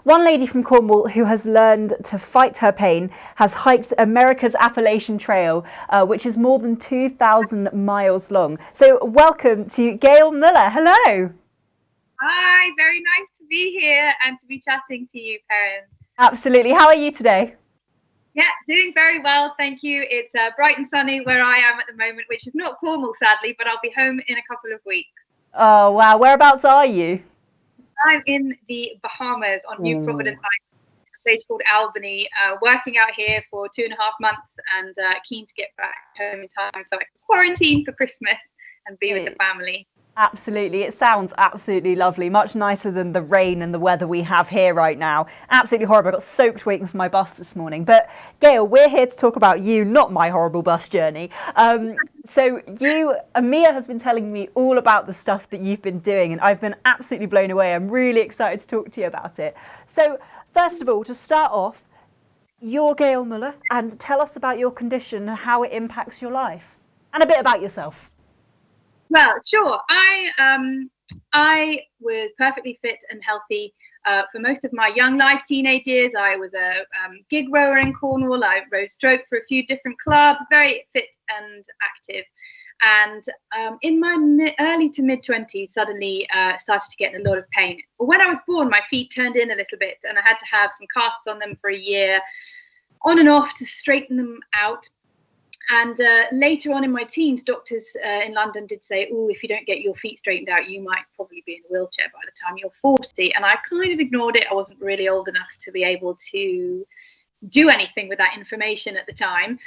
One lady from Cornwall who has learned to fight her pain has hiked America's Appalachian Trail, which is more than 2,000 miles long. So welcome to Gail Miller. Hello. Hi, very nice to be here and to be chatting to you, Karen. Absolutely. How are you today? Yeah, doing very well, thank you. It's bright and sunny where I am at the moment, which is not Cornwall, sadly, but I'll be home in a couple of weeks. Oh, wow. Whereabouts are you? I'm in the Bahamas on New Providence Island, a place called Albany, working out here for 2.5 months and keen to get back home in time so I can quarantine for Christmas and be with the family. Absolutely. It sounds absolutely lovely. Much nicer than the rain and the weather we have here right now. Absolutely horrible. I got soaked waiting for my bus this morning. But Gail, we're here to talk about you, not my horrible bus journey. So Mia has been telling me all about the stuff that you've been doing, and I've been absolutely blown away. I'm really excited to talk to you about it. So first of all, to start off, you're Gail Miller, and tell us about your condition and how it impacts your life, and a bit about yourself. Well, sure. I was perfectly fit and healthy for most of my young life, teenage years. I was a gig rower in Cornwall. I rode stroke for a few different clubs, very fit and active. And in my early to mid 20s, suddenly started to get a lot of pain. But when I was born, my feet turned in a little bit and I had to have some casts on them for a year, on and off, to straighten them out. And later on in my teens, doctors in London did say, oh, if you don't get your feet straightened out, you might probably be in a wheelchair by the time you're 40. And I kind of ignored it. I wasn't really old enough to be able to do anything with that information at the time.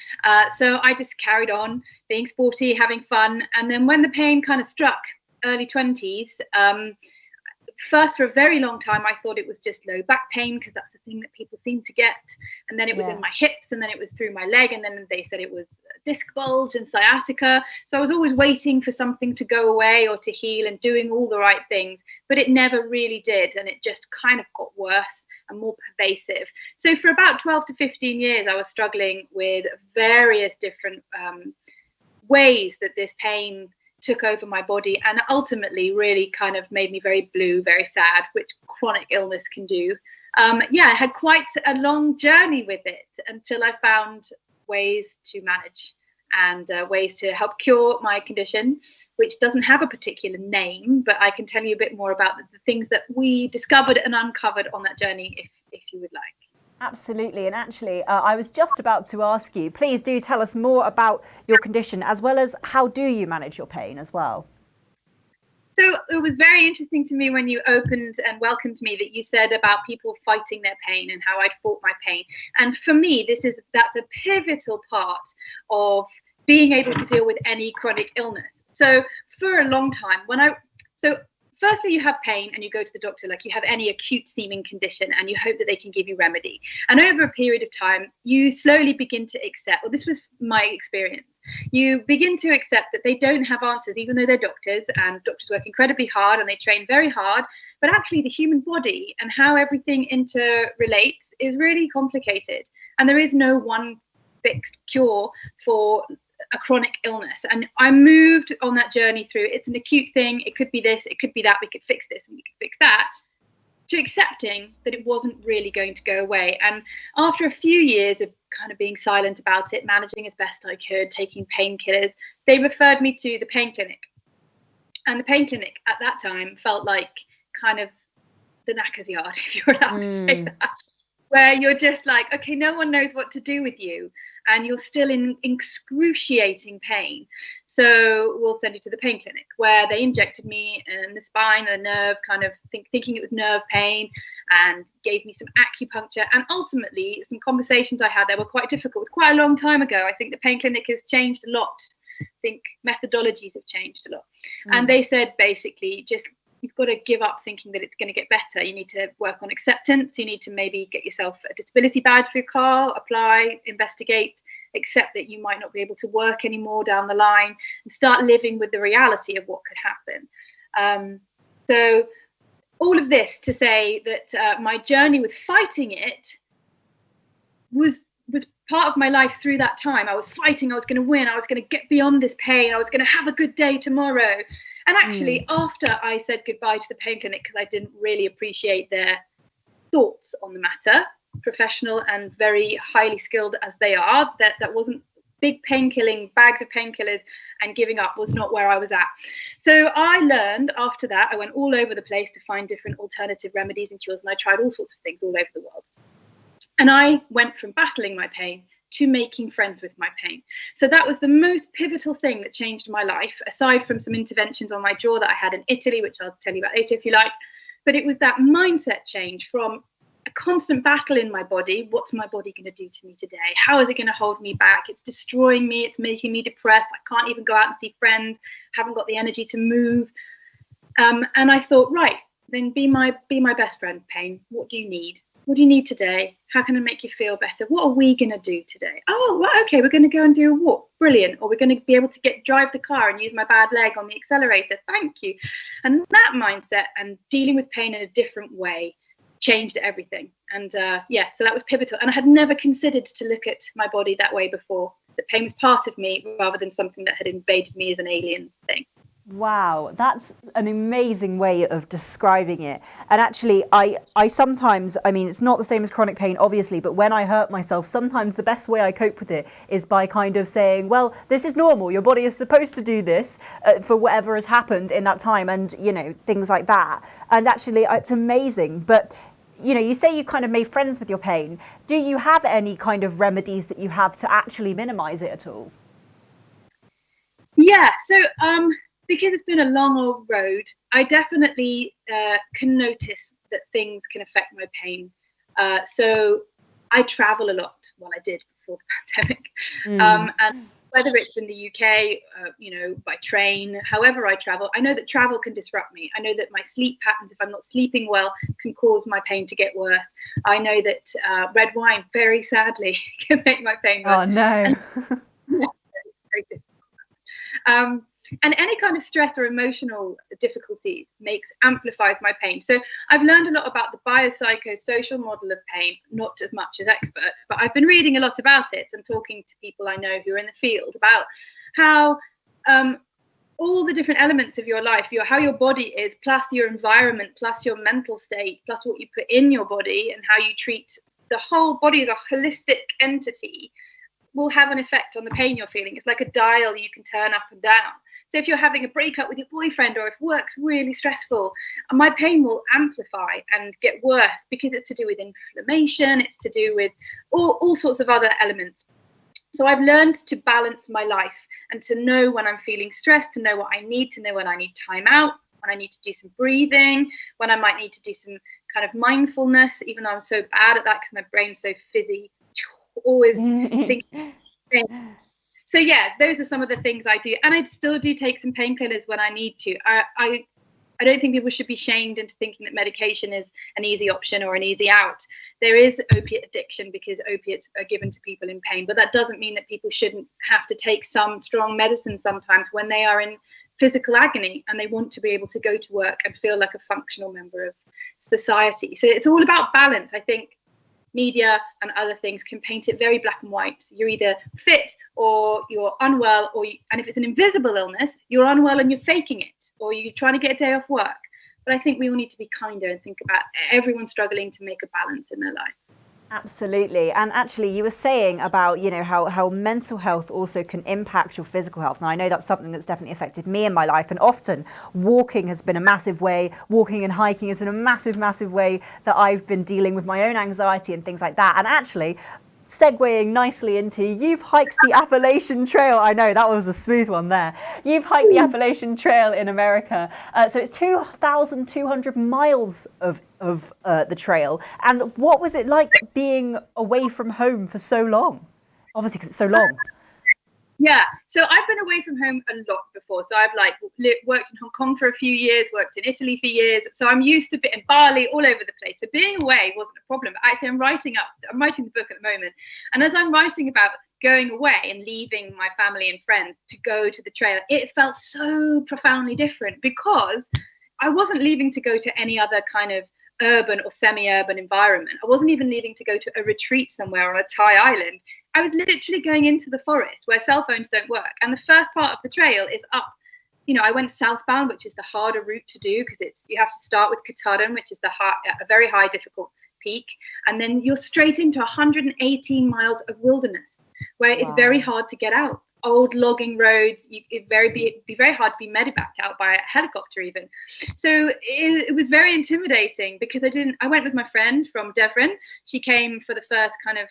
So I just carried on being sporty, having fun. And then when the pain kind of struck, early 20s, first, for a very long time, I thought it was just low back pain because that's the thing that people seem to get. And then it was in my hips, and then it was through my leg, and then they said it was disc bulge and sciatica. So I was always waiting for something to go away or to heal and doing all the right things, but it never really did. And it just kind of got worse and more pervasive. So for about 12 to 15 years, I was struggling with various different ways that this pain took over my body and ultimately really kind of made me very blue, very sad, which chronic illness can do. I had quite a long journey with it until I found ways to manage and ways to help cure my condition, which doesn't have a particular name, but I can tell you a bit more about the things that we discovered and uncovered on that journey if you would like. Absolutely. And actually, I was just about to ask you, please do tell us more about your condition, as well as how do you manage your pain as well? So it was very interesting to me when you opened and welcomed me that you said about people fighting their pain and how I'd fought my pain. And for me, that's a pivotal part of being able to deal with any chronic illness. So for a long time, firstly, you have pain and you go to the doctor like you have any acute seeming condition and you hope that they can give you remedy. And over a period of time, you slowly begin to accept, well, this was my experience, you begin to accept that they don't have answers, even though they're doctors, and doctors work incredibly hard and they train very hard. But actually, the human body and how everything interrelates is really complicated. And there is no one fixed cure for a chronic illness. And I moved on that journey through, it's an acute thing, it could be this, it could be that, we could fix this and we could fix that, to accepting that it wasn't really going to go away. And after a few years of kind of being silent about it, managing as best I could, taking painkillers, they referred me to the pain clinic. And the pain clinic at that time felt like kind of the knacker's yard, if you're allowed to say that, where you're just like, okay, no one knows what to do with you and you're still in excruciating pain. So we'll send you to the pain clinic, where they injected me in the spine and the nerve, kind of thinking it was nerve pain, and gave me some acupuncture. And ultimately, some conversations I had there were quite difficult. It was quite a long time ago. I think the pain clinic has changed a lot. I think methodologies have changed a lot. And they said, basically, just you've got to give up thinking that it's going to get better. You need to work on acceptance. You need to maybe get yourself a disability badge for your car, apply, investigate, accept that you might not be able to work anymore down the line, and start living with the reality of what could happen. So all of this to say that my journey with fighting it was part of my life through that time. I was fighting, I was going to win, I was going to get beyond this pain, I was going to have a good day tomorrow. And actually, after I said goodbye to the pain clinic, because I didn't really appreciate their thoughts on the matter, professional and very highly skilled as they are. That wasn't big painkilling, bags of painkillers and giving up was not where I was at. So I learned after that, I went all over the place to find different alternative remedies and cures, and I tried all sorts of things all over the world. And I went from battling my pain to making friends with my pain. So that was the most pivotal thing that changed my life, aside from some interventions on my jaw that I had in Italy, which I'll tell you about later if you like. But it was that mindset change from a constant battle in my body. What's my body going to do to me today? How is it going to hold me back? It's destroying me. It's making me depressed. I can't even go out and see friends. Haven't got the energy to move. And I thought, right, then be my best friend, pain. What do you need? What do you need today? How can I make you feel better? What are we going to do today? Oh, well, okay, we're going to go and do a walk. Brilliant. Or we're going to be able to drive the car and use my bad leg on the accelerator. Thank you. And that mindset and dealing with pain in a different way changed everything. And so that was pivotal. And I had never considered to look at my body that way before. That pain was part of me rather than something that had invaded me as an alien thing. Wow, that's an amazing way of describing it. And actually, I sometimes, I mean, it's not the same as chronic pain, obviously, but when I hurt myself, sometimes the best way I cope with it is by kind of saying, well, this is normal. Your body is supposed to do this for whatever has happened in that time, and, you know, things like that. And actually, it's amazing. But, you know, you say you kind of made friends with your pain. Do you have any kind of remedies that you have to actually minimize it at all? Yeah, so because it's been a long old road, I definitely can notice that things can affect my pain. So I travel a lot. Well, I did before the pandemic. And whether it's in the UK, you know, by train, however I travel, I know that travel can disrupt me. I know that my sleep patterns, if I'm not sleeping well, can cause my pain to get worse. I know that red wine, very sadly, can make my pain worse. Oh, no. Very difficult. And any kind of stress or emotional difficulties amplifies my pain. So I've learned a lot about the biopsychosocial model of pain, not as much as experts, but I've been reading a lot about it and talking to people I know who are in the field about how all the different elements of your life, how your body is, plus your environment, plus your mental state, plus what you put in your body and how you treat the whole body as a holistic entity, will have an effect on the pain you're feeling. It's like a dial you can turn up and down. So if you're having a breakup with your boyfriend, or if work's really stressful, my pain will amplify and get worse because it's to do with inflammation, it's to do with all sorts of other elements. So I've learned to balance my life and to know when I'm feeling stressed, to know what I need, to know when I need time out, when I need to do some breathing, when I might need to do some kind of mindfulness, even though I'm so bad at that because my brain's so fizzy, always thinking. So yeah, those are some of the things I do, and I still do take some painkillers when I need to. I don't think people should be shamed into thinking that medication is an easy option or an easy out. There is opiate addiction because opiates are given to people in pain, but that doesn't mean that people shouldn't have to take some strong medicine sometimes when they are in physical agony and they want to be able to go to work and feel like a functional member of society. So it's all about balance. I think media and other things can paint it very black and white. You're either fit or you're unwell, and if it's an invisible illness, you're unwell and you're faking it, or you're trying to get a day off work. But I think we all need to be kinder and think about everyone struggling to make a balance in their life. Absolutely. And actually, you were saying about, you know, how mental health also can impact your physical health. Now, I know that's something that's definitely affected me in my life. And often walking has been a massive way, walking and hiking has been a massive, massive way that I've been dealing with my own anxiety and things like that. And actually, segueing nicely into, you've hiked the Appalachian Trail. I know, that was a smooth one there. You've hiked the Appalachian Trail in America. So it's 2,200 miles of the trail. And what was it like being away from home for so long? Obviously, because it's so long. Yeah, so I've been away from home a lot before. So I've worked in Hong Kong for a few years, worked in Italy for years. So I'm used to in Bali, all over the place. So being away wasn't a problem. But actually, I'm writing the book at the moment. And as I'm writing about going away and leaving my family and friends to go to the trail, it felt so profoundly different because I wasn't leaving to go to any other kind of urban or semi-urban environment. I wasn't even leaving to go to a retreat somewhere on a Thai island. I was literally going into the forest where cell phones don't work. And the first part of the trail is up. You know, I went southbound, which is the harder route to do because you have to start with Katahdin, which is a very high difficult peak, and then you're straight into 118 miles of wilderness where it's very hard to get out. Old logging roads, it'd be very hard to be medevaced out by a helicopter even. So it was very intimidating because I went with my friend from Devon. She came for the first kind of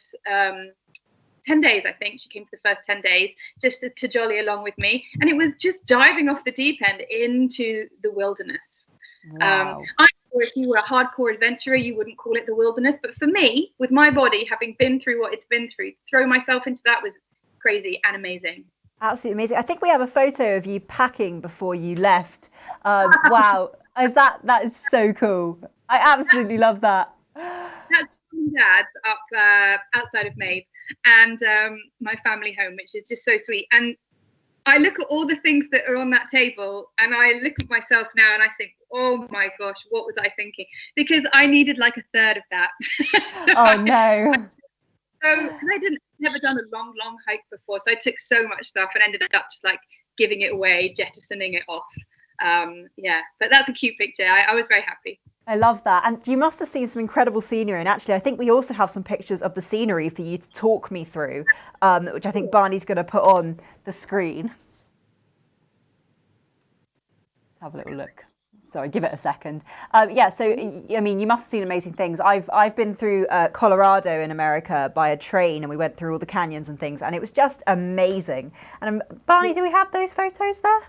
10 days, I think. She came for the first 10 days just to jolly along with me. And it was just diving off the deep end into the wilderness. Wow. Or if you were a hardcore adventurer, you wouldn't call it the wilderness. But for me, with my body having been through what it's been through, throw myself into that was crazy and amazing. Absolutely amazing. I think we have a photo of you packing before you left. Wow, that is so cool. I absolutely love that. That's my dad's up outside of Maeve, and my family home, which is just so sweet. And I look at all the things that are on that table, and I look at myself now and I think, oh my gosh, what was I thinking? Because I needed like a third of that. No. And I never done a long hike before, so I took so much stuff and ended up just like giving it away, jettisoning it off. But that's a cute picture. I was very happy. I love that. And you must have seen some incredible scenery. And actually, I think we also have some pictures of the scenery for you to talk me through, which I think Barney's going to put on the screen. Let's have a little look. Sorry, give it a second. So, I mean, you must have seen amazing things. I've been through Colorado in America by a train, and we went through all the canyons and things, and it was just amazing. And Barney, do we have those photos there?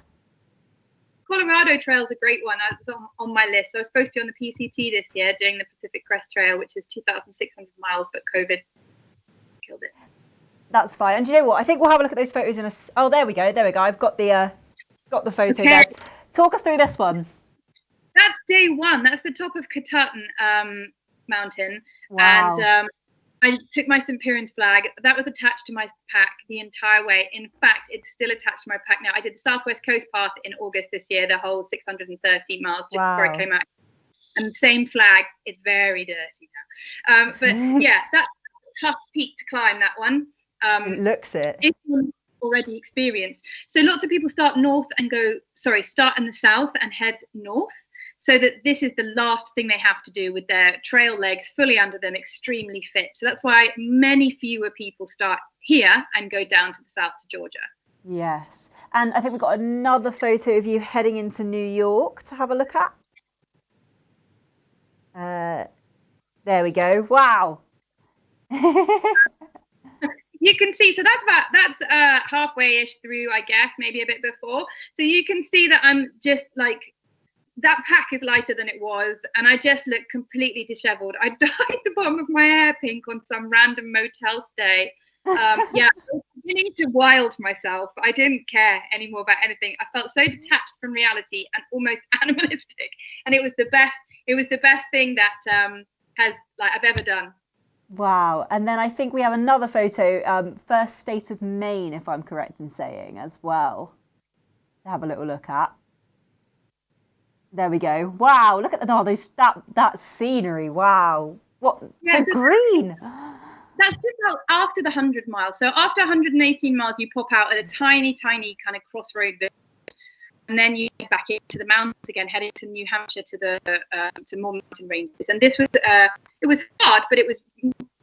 Colorado Trail is a great one. That's on my list. So I was supposed to be on the PCT this year doing the Pacific Crest Trail, which is 2,600 miles, but COVID killed it. That's fine. And do you know what? I think we'll have a look at those photos in a... Oh, there we go. I've got the photo there. Talk us through this one. That's day one. That's the top of Catatan Mountain. Wow. And I took my St. Piran's flag. That was attached to my pack the entire way. In fact, it's still attached to my pack now. I did the Southwest Coast Path in August this year, the whole 630 miles just before I came out. And same flag. It's very dirty now. But yeah, that's a tough peak to climb, that one. It looks it. If you're already experienced. So lots of people start in the south and head north. So that this is the last thing they have to do with their trail legs fully under them, extremely fit. So that's why many fewer people start here and go down to the south to Georgia. Yes. And I think we've got another photo of you heading into New York to have a look at. There we go. Wow. You can see, so that's halfway-ish through, I guess, maybe a bit before. So you can see that I'm just like, that pack is lighter than it was, and I just look completely disheveled. I dyed the bottom of my hair pink on some random motel stay. I was beginning to wild myself. I didn't care anymore about anything. I felt so detached from reality and almost animalistic, and it was the best thing that I've ever done. Wow. And then I think we have another photo, first state of Maine, if I'm correct in saying, as well, to have a little look at. There we go. Wow, look at that scenery. Wow. What? Yeah, so green. That's just after the 100 miles. So after 118 miles, you pop out at a tiny kind of crossroad village. And then you get back into the mountains again, heading to New Hampshire to more mountain ranges. And this was it was hard, but it was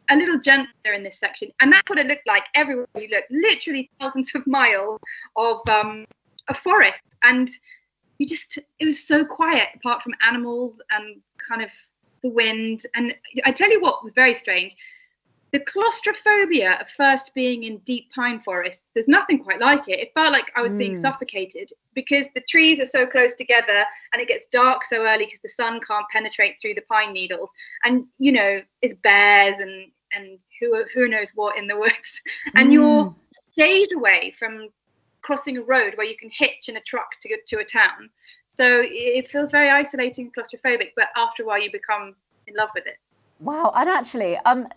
a little gentler in this section. And that's what it looked like everywhere you look. Literally thousands of miles of a forest. And it was so quiet apart from animals and kind of the wind. And I tell you what was very strange. The claustrophobia of first being in deep pine forests, there's nothing quite like it. It felt like I was being suffocated because the trees are so close together and it gets dark so early because the sun can't penetrate through the pine needles. And, you know, it's bears and who knows what in the woods. And you're days away from crossing a road where you can hitch in a truck to get to a town. So it feels very isolating and claustrophobic, but after a while you become in love with it. Wow. And actually, I'm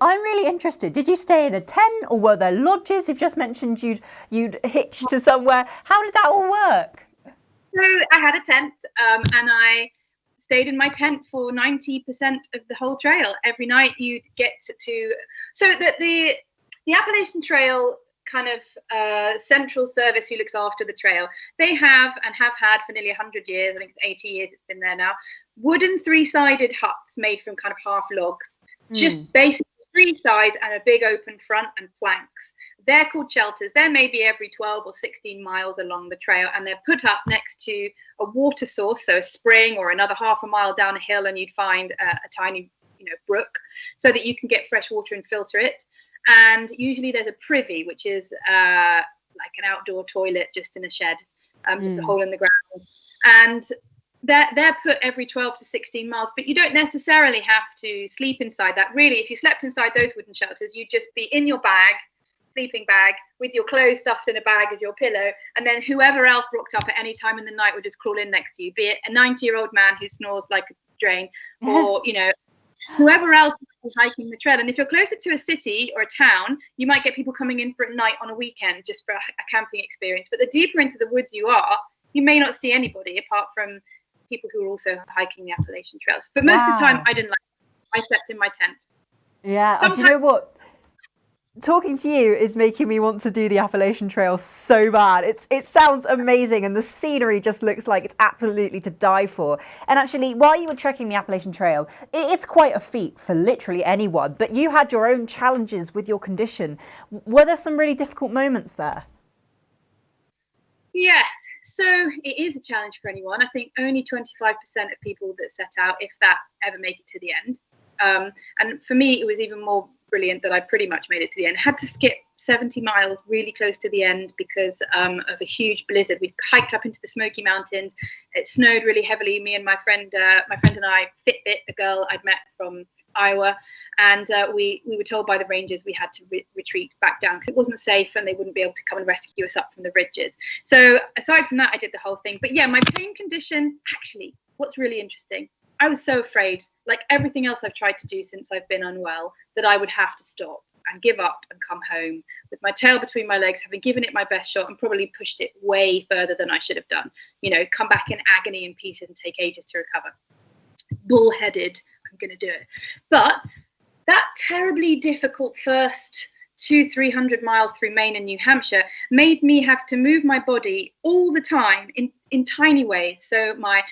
really interested. Did you stay in a tent or were there lodges? You've just mentioned you'd hitched to somewhere. How did that all work? So I had a tent and I stayed in my tent for 90% of the whole trail. Every night you'd get to... So that the Appalachian Trail kind of central service who looks after the trail, they have and have had for nearly 100 years, I think it's 80 years it's been there now, wooden 3-sided huts made from kind of half logs, just basically 3 sides and a big open front and planks. They're called shelters. They're maybe every 12 or 16 miles along the trail, and they're put up next to a water source, so a spring, or another half a mile down a hill and you'd find a tiny brook, so that you can get fresh water and filter it. And usually there's a privy, which is like an outdoor toilet just in a shed, just a hole in the ground. And they're put every 12 to 16 miles, but you don't necessarily have to sleep inside that. Really, if you slept inside those wooden shelters, you'd just be in your bag, sleeping bag, with your clothes stuffed in a bag as your pillow, and then whoever else rocked up at any time in the night would just crawl in next to you, be it a 90-year-old man who snores like a drain, or whoever else is hiking the trail. And if you're closer to a city or a town, you might get people coming in for a night on a weekend just for a camping experience. But the deeper into the woods you are, you may not see anybody apart from people who are also hiking the Appalachian Trails. But most of the time, I didn't like it. I slept in my tent. Yeah, and do you know what? Talking to you is making me want to do the Appalachian Trail so bad. It sounds amazing, and the scenery just looks like it's absolutely to die for. And actually, while you were trekking the Appalachian Trail, it's quite a feat for literally anyone, but you had your own challenges with your condition. Were there some really difficult moments there? Yes. So it is a challenge for anyone. I think only 25% of people that set out, if that, ever make it to the end. And for me, it was even more brilliant that I pretty much made it to the end. I had to skip 70 miles really close to the end because of a huge blizzard. We hiked up into the Smoky Mountains. It snowed really heavily. Me and my friend and I, Fitbit, a girl I'd met from Iowa, and we were told by the rangers we had to retreat back down because it wasn't safe and they wouldn't be able to come and rescue us up from the ridges. So aside from that, I did the whole thing. But yeah, my pain condition, actually, what's really interesting, I was so afraid, like everything else I've tried to do since I've been unwell, that I would have to stop and give up and come home with my tail between my legs, having given it my best shot and probably pushed it way further than I should have done. Come back in agony and pieces and take ages to recover. Bullheaded, I'm going to do it. But that terribly difficult first 200-300 miles through Maine and New Hampshire made me have to move my body all the time in tiny ways. So my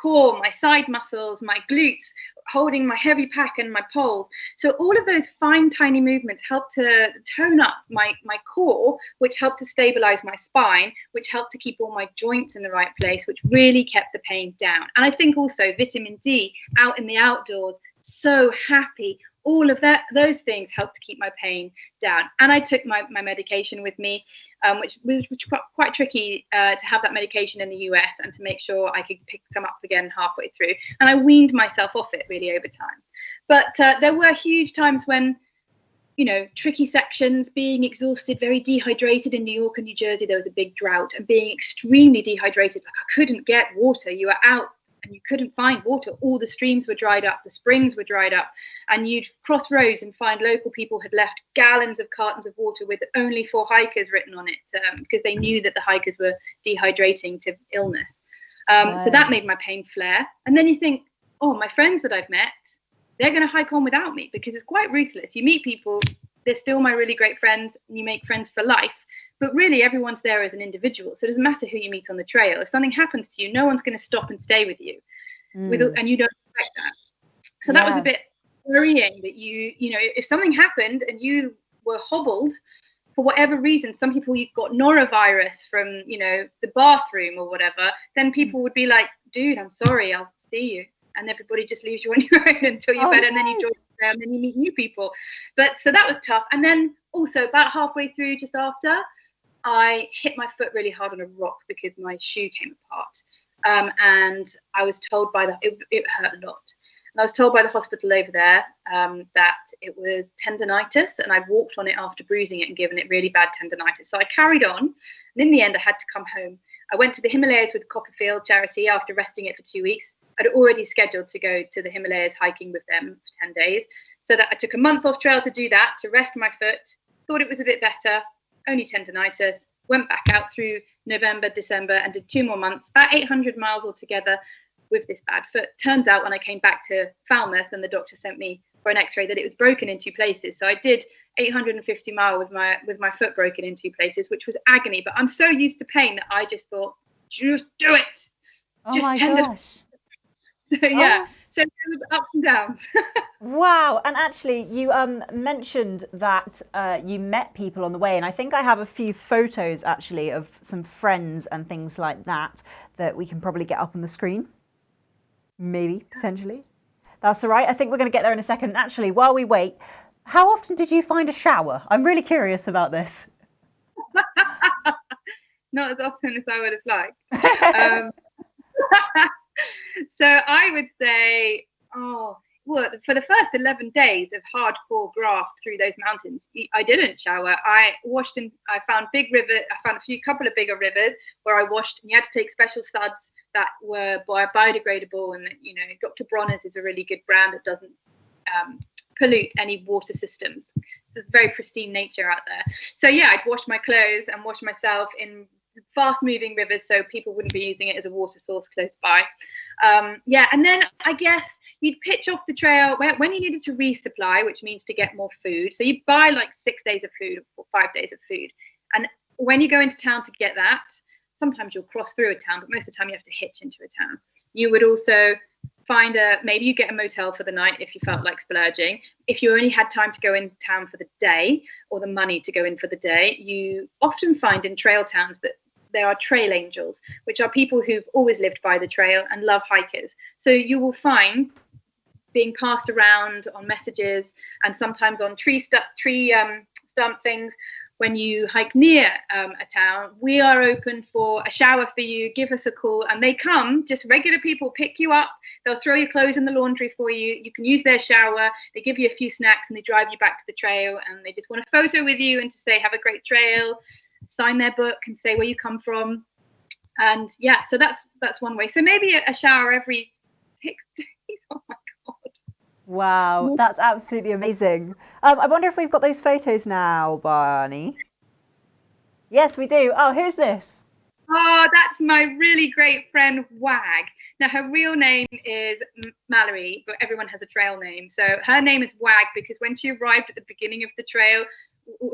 core, my side muscles, my glutes, holding my heavy pack and my poles. So all of those fine, tiny movements helped to tone up my core, which helped to stabilize my spine, which helped to keep all my joints in the right place, which really kept the pain down. And I think also vitamin D, out in the outdoors, so happy. All of those things helped to keep my pain down. And I took my medication with me, which was quite tricky to have that medication in the US and to make sure I could pick some up again halfway through. And I weaned myself off it really over time. But there were huge times when, tricky sections, being exhausted, very dehydrated. In New York and New Jersey, there was a big drought, and being extremely dehydrated, like I couldn't get water. You were out and you couldn't find water. All the streams were dried up, the springs were dried up, and you'd cross roads and find local people had left gallons of cartons of water with only for hikers written on it, because they knew that the hikers were dehydrating to illness. So that made my pain flare. And then you think, oh, my friends that I've met, they're going to hike on without me, because it's quite ruthless. You meet people, they're still my really great friends, and you make friends for life. But really, everyone's there as an individual. So it doesn't matter who you meet on the trail. If something happens to you, no one's going to stop and stay with you. And you don't expect that. So that was a bit worrying that if something happened and you were hobbled for whatever reason, some people, you've got norovirus from, the bathroom or whatever, then people would be like, dude, I'm sorry, I'll see you. And everybody just leaves you on your own until you're better. And then you join the trail and then you meet new people. But so that was tough. And then also about halfway through, just after, I hit my foot really hard on a rock because my shoe came apart. And I was told it hurt a lot. And I was told by the hospital over there that it was tendonitis, and I'd walked on it after bruising it and given it really bad tendonitis. So I carried on, and in the end, I had to come home. I went to the Himalayas with Copperfield charity after resting it for 2 weeks. I'd already scheduled to go to the Himalayas hiking with them for 10 days. So that I took a month off trail to do that, to rest my foot, thought it was a bit better. Only tendonitis, went back out through November, December, and did 2 more months, about 800 miles altogether with this bad foot. Turns out when I came back to Falmouth and the doctor sent me for an x-ray, that it was broken in 2 places. So I did 850 miles with my foot broken in 2 places, which was agony. But I'm so used to pain that I just thought, just do it. Oh my gosh. So yeah, so there was ups and downs. Wow. And actually, you mentioned that you met people on the way, and I think I have a few photos actually of some friends and things like that that we can probably get up on the screen. Maybe, potentially. That's all right. I think we're going to get there in a second. And actually, while we wait, how often did you find a shower? I'm really curious about this. Not as often as I would have liked. So I would say, well, for the first 11 days of hardcore graft through those mountains, I didn't shower. I washed in, I found big river. I found couple of bigger rivers where I washed, and you had to take special suds that were biodegradable. And, you know, Dr. Bronner's is a really good brand that doesn't pollute any water systems. There's very pristine nature out there. So yeah, I'd wash my clothes and wash myself in fast moving rivers so people wouldn't be using it as a water source close by. Yeah, and then I guess you'd pitch off the trail when you needed to resupply, which means to get more food. So you buy like 6 days of food or 5 days of food. And when you go into town to get that, sometimes you'll cross through a town, but most of the time you have to hitch into a town. You would also find maybe you get a motel for the night if you felt like splurging. If you only had time to go in town for the day or the money to go in for the day, you often find in trail towns that there are trail angels, which are people who've always lived by the trail and love hikers. So you will find being passed around on messages and sometimes on tree stump things. When you hike near a town, we are open for a shower for you, give us a call. And they come, just regular people, pick you up. They'll throw your clothes in the laundry for you. You can use their shower. They give you a few snacks and they drive you back to the trail. And they just want a photo with you and to say, have a great trail, sign their book and say where you come from. And yeah, so that's one way. So maybe a shower every 6 days. Oh my God. Wow, that's absolutely amazing. I wonder if we've got those photos now, Barney. Yes, we do. Oh, who's this? Oh, that's my really great friend, Wag. Now, her real name is Mallory, but everyone has a trail name. So her name is Wag because when she arrived at the beginning of the trail,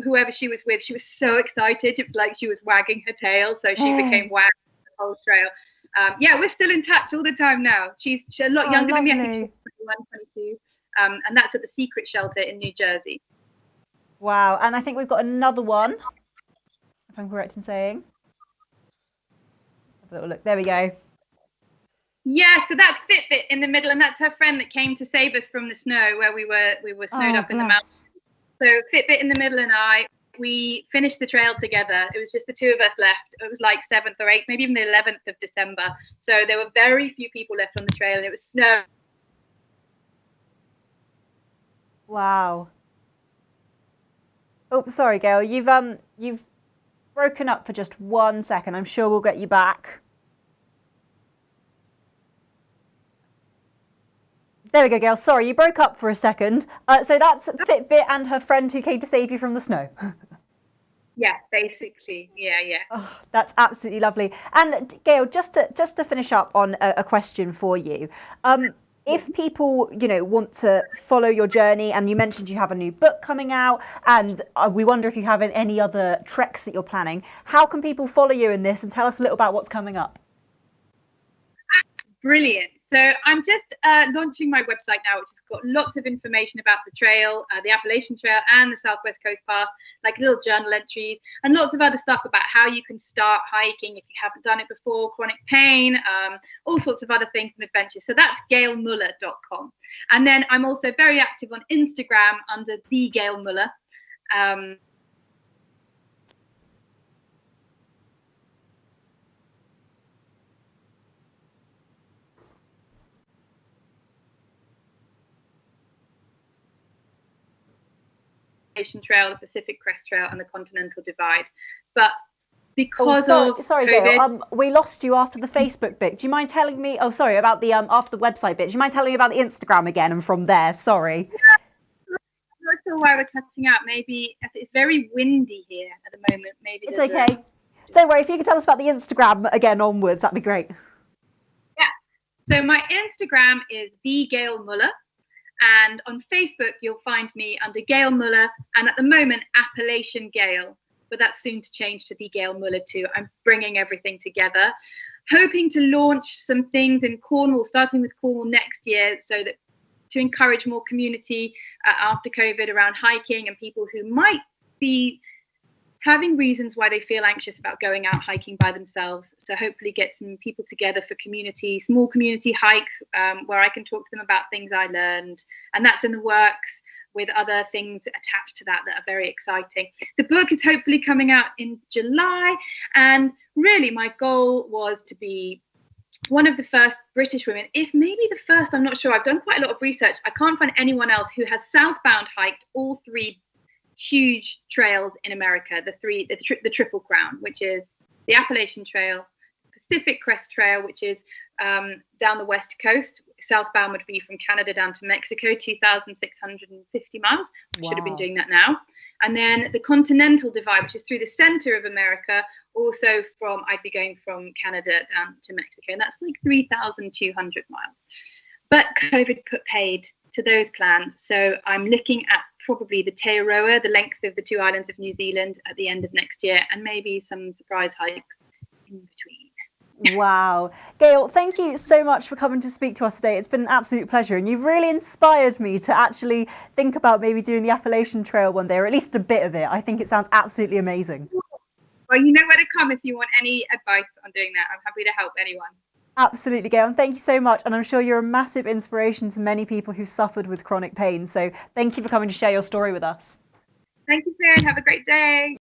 whoever she was with, she was so excited. It was like she was wagging her tail. So she became Wag the whole trail. Yeah, we're still in touch all the time now. She's a lot younger than me. I think she's 21, 22. And that's at the Secret Shelter in New Jersey. Wow. And I think we've got another one, if I'm correct in saying. Have a little look. There we go. Yeah, so that's Fitbit in the middle, and that's her friend that came to save us from the snow where we were snowed up in the mountains. So Fitbit in the middle and we finished the trail together. It was just the two of us left. It was like 7th or 8th, maybe even the 11th of December. So there were very few people left on the trail, and it was snow. Wow. Oh, sorry, Gail. You've broken up for just 1 second. I'm sure we'll get you back. There we go, Gail. Sorry, you broke up for a second. So that's Fitbit and her friend who came to save you from the snow. Yeah, basically. Yeah. Oh, that's absolutely lovely. And Gail, just to finish up on a question for you. If people, want to follow your journey, and you mentioned you have a new book coming out, and we wonder if you have any other treks that you're planning, how can people follow you in this and tell us a little about what's coming up? Brilliant. So I'm just launching my website now, which has got lots of information about the trail, the Appalachian Trail and the Southwest Coast Path, like little journal entries and lots of other stuff about how you can start hiking if you haven't done it before, chronic pain, all sorts of other things and adventures. So that's gailmuller.com. And then I'm also very active on Instagram under the Gail Muller. Trail, the Pacific Crest Trail, and the Continental Divide. But because sorry, Gail, we lost you after the Facebook bit. Do you mind telling me? Oh, sorry, about the after the website bit. Do you mind telling me about the Instagram again and from there? Sorry. I'm not sure why we're cutting out. Maybe it's very windy here at the moment. Maybe it's okay. Don't worry. If you could tell us about the Instagram again onwards, that'd be great. Yeah. So my Instagram is the Gail Muller. And on Facebook, you'll find me under Gail Muller, and at the moment, Appalachian Gail, but that's soon to change to the Gail Muller too. I'm bringing everything together. hoping to launch some things in Cornwall, starting with Cornwall next year, so that to encourage more community after COVID around hiking, and people who might be having reasons why they feel anxious about going out hiking by themselves. So hopefully get some people together for small community hikes, where I can talk to them about things I learned. And that's in the works, with other things attached to that are very exciting. The book is hopefully coming out in July. And really my goal was to be one of the first British women, if maybe the first, I'm not sure. I've done quite a lot of research. I can't find anyone else who has southbound hiked all three huge trails in America, the Triple Crown, which is the Appalachian Trail, Pacific Crest Trail, which is down the west coast. Southbound would be from Canada down to Mexico, 2,650 miles. Wow. Should have been doing that now. And then the Continental Divide, which is through the center of America, also I'd be going from Canada down to Mexico, and that's like 3,200 miles. But COVID put paid to those plans. So I'm looking at probably the Te Aroa, the length of the two islands of New Zealand, at the end of next year, and maybe some surprise hikes in between. Wow. Gail, thank you so much for coming to speak to us today. It's been an absolute pleasure, and you've really inspired me to actually think about maybe doing the Appalachian Trail one day, or at least a bit of it. I think it sounds absolutely amazing. Well, you know where to come if you want any advice on doing that. I'm happy to help anyone. Absolutely, Gail, and thank you so much. And I'm sure you're a massive inspiration to many people who suffered with chronic pain. So thank you for coming to share your story with us. Thank you, Sarah. Have a great day.